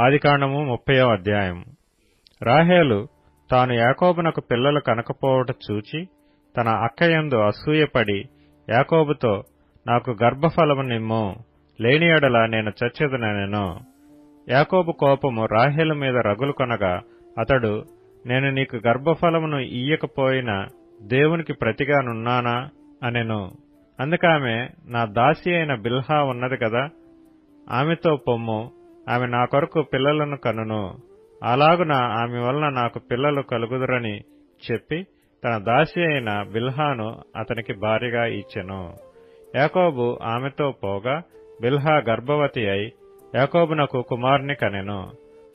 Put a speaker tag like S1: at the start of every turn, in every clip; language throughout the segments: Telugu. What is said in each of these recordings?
S1: ఆదికాండము 30వ అధ్యాయం. రాహేలు తాను యాకోబునకు పిల్లలు కనకపోవట చూచి తన అక్కయందు అసూయపడి యాకోబుతో, నాకు గర్భఫలము నిమ్ము, లేని యెడల నేను చచ్చెదనెను. యాకోబు కోపము రాహేలు మీద రగులు కొనగా అతడు, నేను నీకు గర్భఫలమును ఇయ్యకపోయినా దేవునికి ప్రతిగానున్నానా అనెను. అందుకామె, నా దాసి అయిన బిల్హా ఉన్నది కదా, ఆమెతో పొమ్ము, ఆమె నా కొరకు పిల్లలను కనును, అలాగున ఆమె వలన నాకు పిల్లలు కలుగుదురని చెప్పి తన దాసి అయిన బిల్హాను అతనికి భార్యగా ఇచ్చెను. యాకోబు ఆమెతో పోగా బిల్హా గర్భవతి అయి యాకోబునకు కుమారుని కనెను.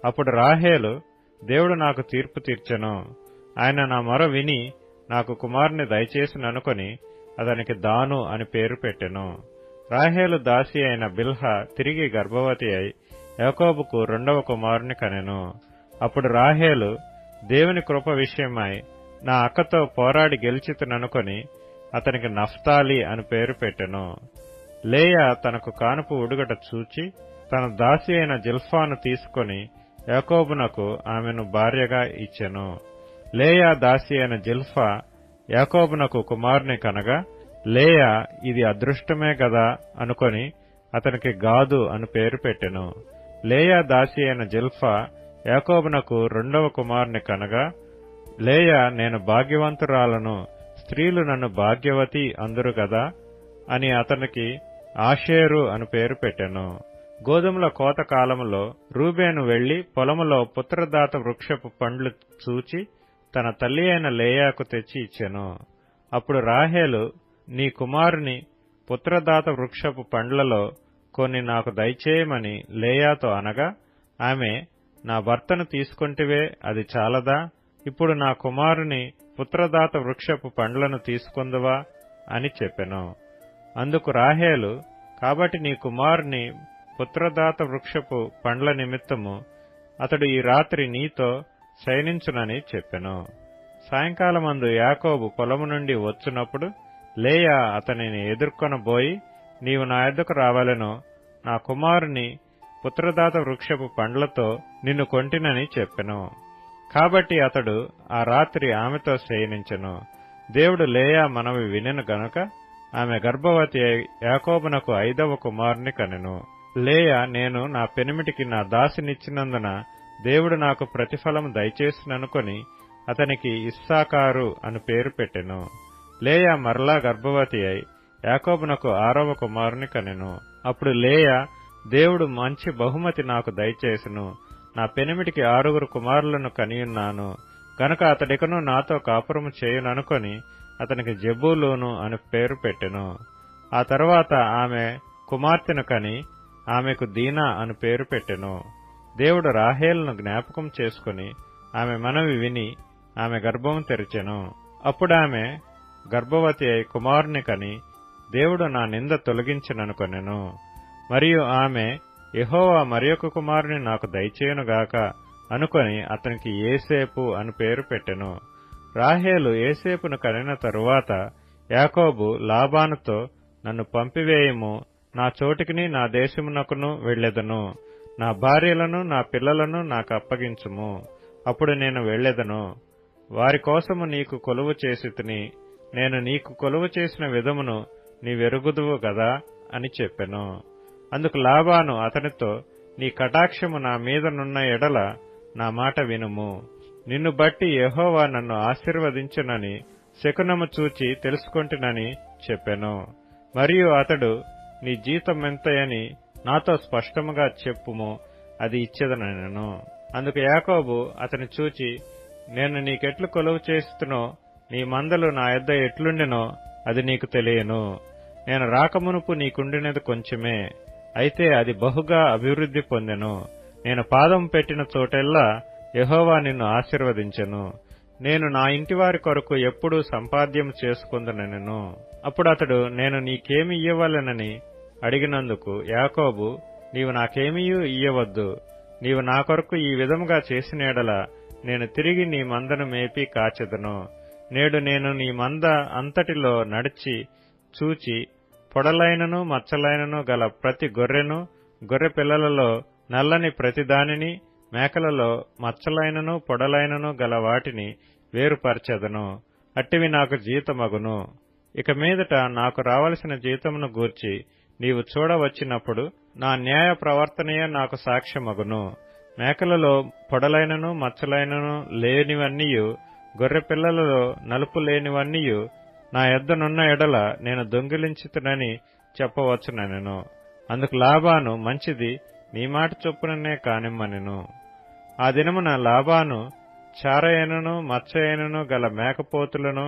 S1: అప్పుడు రాహేలు, దేవుడు నాకు తీర్పు తీర్చెను, ఆయన నా మొర విని నాకు కుమారుని దయచేసిననుకొని అతనికి దాను అని పేరు పెట్టెను. రాహేలు దాసి అయిన బిల్హా తిరిగి గర్భవతి అయి యాకోబుకు 2వ కుమారుని కనెను. అప్పుడు రాహేలు, దేవుని కృప విషయమై నా అక్కతో పోరాడి గెలిచితుననుకొని అతనికి నఫ్తాలి అని పేరు పెట్టెను. లేయా తనకు కానుపు ఉడుగట చూచి తన దాసి అయిన జిల్ఫాను తీసుకొని యాకోబునకు ఆమెను భార్యగా ఇచ్చెను. లేయా దాసి అయిన జిల్ఫా యాకోబునకు కుమారుని కనగా లేయా ఇది అదృష్టమే గదా అనుకొని అతనికి గాదు అని పేరు పెట్టెను. లేయా దాసి అయిన జిల్ఫా యాకోబునకు 2వ కుమారుని కనగా లేయా, నేను భాగ్యవంతురాలను, స్త్రీలు నన్ను భాగ్యవతి అందురు గదా అని అతనికి ఆషేరు అని పేరు పెట్టెను. గోధుమల కోత కాలములో రూబేను వెళ్లి పొలములో పుత్రదాత వృక్షపు పండ్లు చూచి తన తల్లి అయిన లేయాకు తెచ్చి ఇచ్చెను. అప్పుడు రాహేలు, నీ కుమారుని పుత్రదాత వృక్షపు పండ్లలో కొన్ని నాకు దయచేయమని లేయాతో అనగా ఆమె, నా భర్తను తీసుకొంటివే, అది చాలదా? ఇప్పుడు నా కుమారుని పుత్రదాత వృక్షపు పండ్లను తీసుకొందువా అని చెప్పెను. అందుకు రాహేలు, కాబట్టి నీ కుమారుని పుత్రదాత వృక్షపు పండ్ల నిమిత్తము అతడు ఈ రాత్రి నీతో శయనించునని చెప్పెను. సాయంకాలమందు యాకోబు పొలము నుండి వచ్చునప్పుడు లేయా అతనిని ఎదుర్కొనబోయి, నీవు నా యొద్దకు రావలెను, నా కుమారుని పుత్రదాత వృక్షపు పండ్లతో నిన్ను కొంటినని చెప్పెను. కాబట్టి అతడు ఆ రాత్రి ఆమెతో శయనించెను. దేవుడు లేయా మనవి వినెను గనుక ఆమె గర్భవతి అయి యాకోబునకు 5వ కుమారుని కనెను. లేయా, నేను నా పెనిమిటికి నా దాసినిచ్చినందున దేవుడు నాకు ప్రతిఫలం దయచేసిననుకొని అతనికి ఇస్సాకారు అని పేరు పెట్టెను. లేయా మరలా గర్భవతి అయి యాకోబునకు 6వ కుమారుని కనెను. అప్పుడు లేయా, దేవుడు మంచి బహుమతి నాకు దయచేసెను, నా పెనిమిటికి 6 కుమారులను కనియున్నాను గనుక అతడికను నాతో కాపురము చేయుననుకొని అతనికి జెబూలూను అని పేరు పెట్టెను. ఆ తరువాత ఆమె కుమార్తెను కని ఆమెకు దీనా అని పేరు పెట్టెను. దేవుడు రాహేలును జ్ఞాపకం చేసుకుని ఆమె మనవి విని ఆమె గర్భము తెరిచెను. అప్పుడామె గర్భవతి అయి కుమారుని కని దేవుడు నా నింద తొలగించిననుకొనెను. మరియు ఆమె, యెహోవా మరియొక కుమారుని నాకు దయచేయునుగాక అనుకొని అతనికి ఏసేపు అని పేరు పెట్టెను. రాహేలు ఏసేపును కనిన తరువాత యాకోబు లాబానుతో, నన్ను పంపివేయము, నా చోటికిని నా దేశమునకును వెళ్ళెదను, నా భార్యలను నా పిల్లలను నాకు అప్పగించుము, అప్పుడు నేను వెళ్ళెదను, వారి కోసము నీకు కొలువు చేసితిని, నేను నీకు కొలువు చేసిన విధమును నీవెరుగుదువు గదా అని చెప్పెను. అందుకు లాబాను అతనితో, నీ కటాక్షము నా మీదనున్న ఎడల నా మాట వినుము, నిన్ను బట్టి యెహోవా నన్ను ఆశీర్వదించునని శకునము చూచి తెలుసుకొంటినని చెప్పెను. మరియు అతడు, నీ జీతమెంతయని నాతో స్పష్టముగా చెప్పుము, అది ఇచ్చెదనెను. అందుకు యాకోబు అతని చూచి, నేను నీకెట్లు కొలువు చేస్తునో నీ మందలు నా యొద్ద ఎట్లుండెనో అది నీకు తెలియను. నేను రాకమునుపు నీకుండినది కొంచెమే, అయితే అది బహుగా అభివృద్ధి పొందెను. నేను పాదం పెట్టిన చోటెల్లా యెహోవా నిన్ను ఆశీర్వదించెను. నేను నా ఇంటివారి కొరకు ఎప్పుడూ సంపాద్యం చేసుకుందునెను. అప్పుడు అతడు, నేను నీకేమి ఇయ్యవలెనని అడిగినందుకు యాకోబు, నీవు నాకేమీయూ ఇయ్యవద్దు, నీవు నా కొరకు ఈ విధముగా చేసిన యెడల నేను తిరిగి నీ మందను మేపి కాచెదను. నేడు నేను నీ మంద అంతటిలో నడిచి చూచి పొడలైనను మచ్చలైనను గల ప్రతి గొర్రెను గొర్రె పిల్లలలో నల్లని ప్రతిదానిని, మేకలలో మచ్చలైనను పొడలైనను గల వాటిని వేరుపరచెదను. అట్టివి నాకు జీతమగును. ఇక మీదట నాకు రావలసిన జీతమును గూర్చి నీవు చూడవచ్చినప్పుడు నా న్యాయ ప్రవర్తనయే నాకు సాక్ష్యమగును. మేకలలో పొడలైనను మచ్చలైనను లేనివన్నీయు, గొర్రెపిల్లలలో నలుపు లేనివన్నీయు నా యొద్దనున్న ఎడల నేను దొంగిలించితునని చెప్పవచ్చునెను. అందుకు లాబాను, మంచిది, నీ మాట చొప్పుననే కానిమ్మనెను. ఆ దినమున లాబాను చారయైనను మచ్చయైనను గల మేకపోతులను,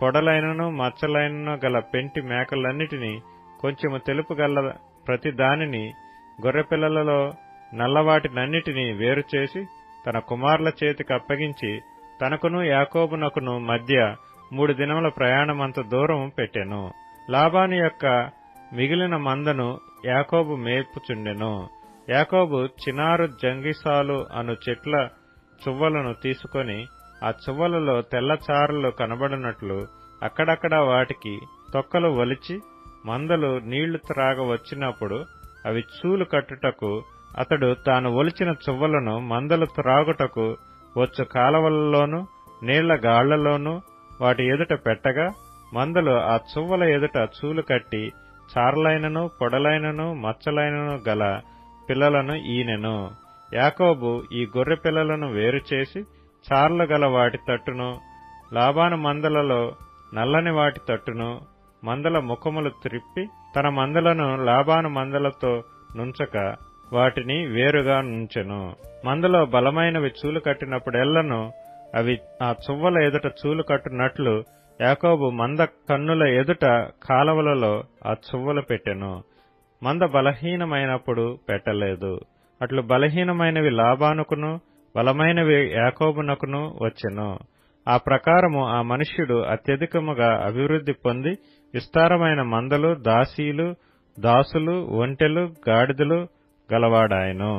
S1: పొడలైనను మచ్చలైనను గల పెంటి మేకలన్నిటినీ, కొంచెము తెలుపు గల ప్రతి దానిని, గొర్రెపిల్లలలో నల్లవాటినన్నిటినీ వేరుచేసి తన కుమారుల చేతికి అప్పగించి తనకును యాకోబునకును మధ్య 3 దినముల ప్రయాణమంత దూరం పెట్టెను. లాబాను యొక్క మిగిలిన మందను యాకోబు మేపుచుండెను. యాకోబు చినారు జంగిసాలు అను చెట్ల చువ్వలను తీసుకొని ఆ చువ్వలలో తెల్లచారలు కనబడినట్లు అక్కడక్కడ వాటికి తొక్కలు వలిచి, మందలు నీళ్లు త్రాగ వచ్చినప్పుడు అవి చూలు కట్టుటకు అతడు తాను ఒలిచిన చువ్వలను మందలు త్రాగుటకు వచ్చు కాలవలలోనూ నీళ్ల గాళ్లలోనూ వాటి ఎదుట పెట్టగా, మందలు ఆ చువ్వల ఎదుట చూలు కట్టి చారలైనను పొడలైనను మచ్చలైనను గల పిల్లలను ఈనెను. యాకోబు ఈ గొర్రె పిల్లలను వేరుచేసి చారలు గల వాటి తట్టును, లాబాను మందలలో నల్లని వాటి తట్టును, మందల ముఖములు త్రిప్పి తన మందలను లాబాను మందలతో నుంచక వాటిని వేరుగా నుంచెను. మందలో బలమైనవి చూలు కట్టినప్పుడెల్లను అవి ఆ చువ్వల ఎదుట చూలు కట్టునట్లు యాకోబు మంద కన్నుల ఎదుట కాలవలలో ఆ చువ్వలు పెట్టెను. మంద బలహీనమైనప్పుడు పెట్టలేదు. అట్లు బలహీనమైనవి లాబానుకును బలమైనవి యాకోబునకును వచ్చెను. ఆ ప్రకారము ఆ మనుష్యుడు అత్యధికముగా అభివృద్ధి పొంది విస్తారమైన మందలు, దాసీలు, దాసులు, ఒంటెలు, గాడిదలు గలవాడాయెను.